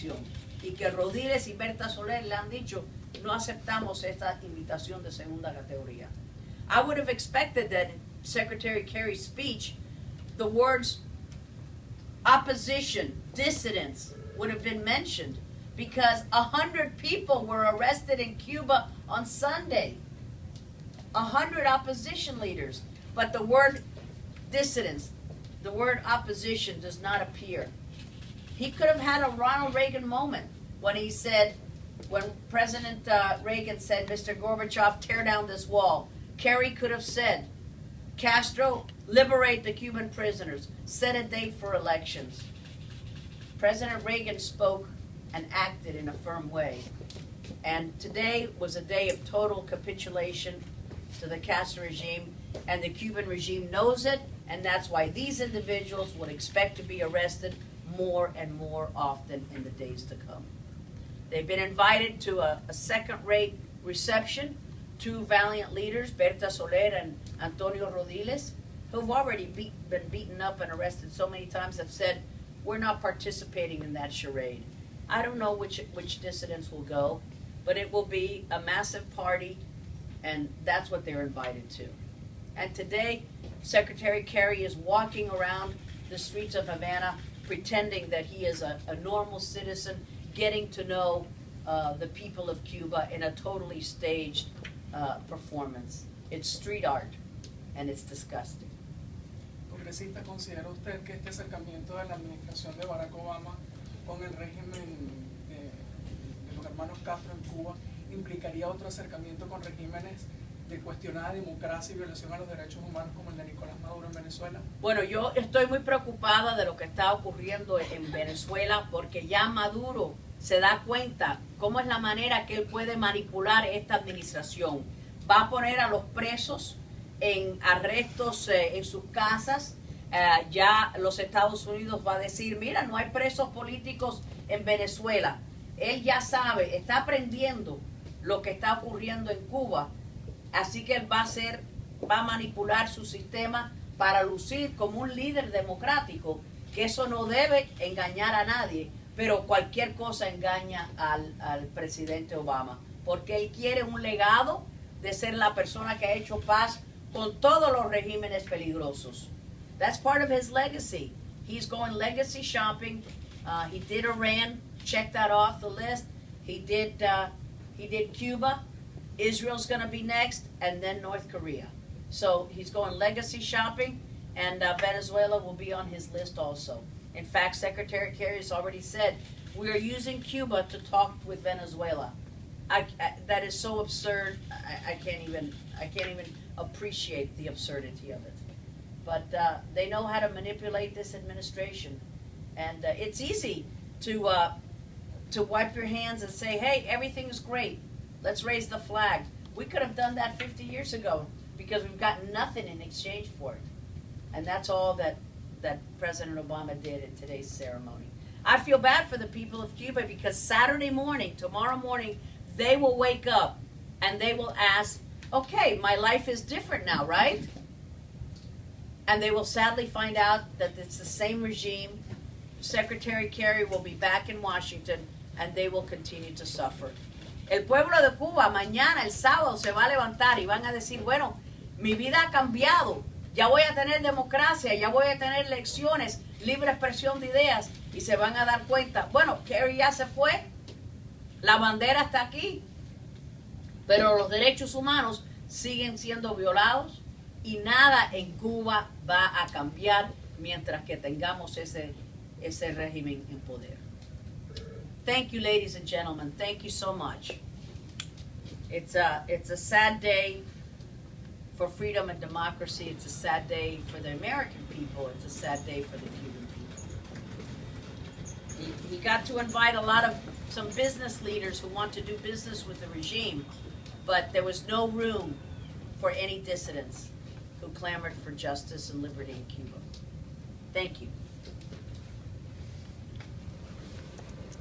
invitación. Y que Rodiles y Berta Soler le han dicho, no aceptamos esta invitación de segunda categoría. I would have expected that in Secretary Kerry's speech, the words opposition, dissidents would have been mentioned, because 100 people were arrested in Cuba on Sunday. 100 opposition leaders. But the word dissidents, the word opposition does not appear. He could have had a Ronald Reagan moment when he said, when President Reagan said, Mr. Gorbachev, tear down this wall. Kerry could have said, Castro, liberate the Cuban prisoners, set a date for elections. President Reagan spoke and acted in a firm way. And today was a day of total capitulation to the Castro regime, and the Cuban regime knows it, and that's why these individuals would expect to be arrested more and more often in the days to come. They've been invited to a second-rate reception. Two valiant leaders, Berta Soler and Antonio Rodiles, who've already been beaten up and arrested so many times, have said, we're not participating in that charade. I don't know which dissidents will go, but it will be a massive party, and that's what they're invited to. And today, Secretary Kerry is walking around the streets of Havana pretending that he is a normal citizen, getting to know the people of Cuba in a totally staged performance. It's street art, and it's disgusting. Congresista, ¿considera usted que este acercamiento de la administración de Barack Obama con el régimen de los hermanos Castro en Cuba implicaría otro acercamiento con regímenes de cuestionada democracia y violación a los derechos humanos como el de Nicolás Maduro en Venezuela? Bueno, yo estoy muy preocupada de lo que está ocurriendo en Venezuela, porque ya Maduro se da cuenta cómo es la manera que él puede manipular esta administración. Va a poner a los presos en arrestos en sus casas. Ya los Estados Unidos va a decir, mira, no hay presos políticos en Venezuela. Él ya sabe, está aprendiendo lo que está ocurriendo en Cuba, así que él va a manipular su sistema para lucir como un líder democrático, que eso no debe engañar a nadie, pero cualquier cosa engaña al presidente Obama, porque él quiere un legado de ser la persona que ha hecho paz con todos los regímenes peligrosos. That's part of his legacy. He's going legacy shopping. He did Iran, check that off the list. He did Cuba. Israel's going to be next, and then North Korea. So he's going legacy shopping, and Venezuela will be on his list also. In fact, Secretary Kerry has already said, we are using Cuba to talk with Venezuela. That is so absurd. I can't even appreciate the absurdity of it. But they know how to manipulate this administration, and it's easy to wipe your hands and say, hey, everything's great. Let's raise the flag. We could have done that 50 years ago because we've got nothing in exchange for it. And that's all that President Obama did in today's ceremony. I feel bad for the people of Cuba, because Saturday morning, tomorrow morning, they will wake up and they will ask, okay, my life is different now, right? And they will sadly find out that it's the same regime. Secretary Kerry will be back in Washington, and they will continue to suffer. El pueblo de Cuba mañana, el sábado, se va a levantar y van a decir, bueno, mi vida ha cambiado, ya voy a tener democracia, ya voy a tener elecciones, libre expresión de ideas, y se van a dar cuenta, bueno, Kerry ya se fue, la bandera está aquí, pero los derechos humanos siguen siendo violados y nada en Cuba va a cambiar mientras que tengamos ese régimen en poder. Thank you, ladies and gentlemen. Thank you so much. It's a sad day for freedom and democracy. It's a sad day for the American people. It's a sad day for the Cuban people. He got to invite some business leaders who want to do business with the regime, but there was no room for any dissidents who clamored for justice and liberty in Cuba. Thank you.